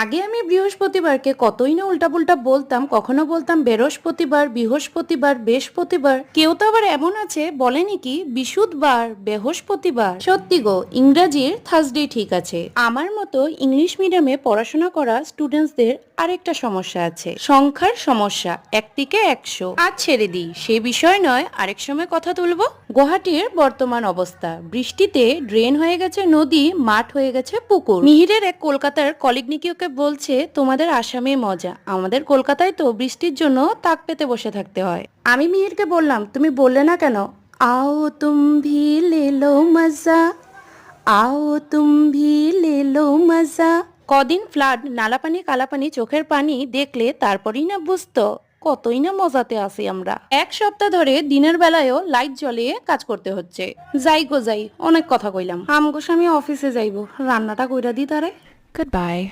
আগে আমি বৃহস্পতিবারকে কতই না উল্টাপুল্টা বলতাম, কখনো বলতাম বৃহস্পতিবার, বৃহস্পতিবার, বৃহস্পতিবার। কেউ তো আবার এমন আছে বলেনি কি বিশুদ্ধবার, বৃহস্পতিবার। সত্যি গো, ইংরাজির থার্সডে ঠিক আছে। আমার মতো ইংলিশ মিডিয়ামে পড়াশোনা করা স্টুডেন্টসদের আরেকটা সমস্যা আছে, সংখ্যার সমস্যা। 1 থেকে 100। আজ ছেড়ে দিই, সে বিষয় নয়, আরেক সময় কথা তুলবো। গুয়াহাটির বর্তমান অবস্থা, বৃষ্টিতে ড্রেন হয়ে গেছে নদী, মাঠ হয়ে গেছে পুকুর। মিহিরের এক কলকাতার কলিগ নাকি ওকে বলছে, তোমাদের আসামে মজা, আমাদের কলকাতায় তো বৃষ্টির জন্য তাক পেতে বসে থাকতে হয়। আমি মিহিরকে বললাম, তুমি বললে না কেন, আও তুম ভি লে লো মজা, আও তুম ভি লে লো মজা। কদিন ফ্লাড, নালা পানি, কালা পানি, চোখের পানি দেখলে তারপরেই না বুঝতো কতই না মজাতে আছি আমরা। 1 সপ্তাহ ধরে দিনের বেলায়ও লাইট জ্বলিয়ে কাজ করতে হচ্ছে। যাই গো যাই, অনেক কথা কইলাম। আমগো স্বামী অফিসে যাইবো, রান্নাটা কইরা দি তারে। Goodbye.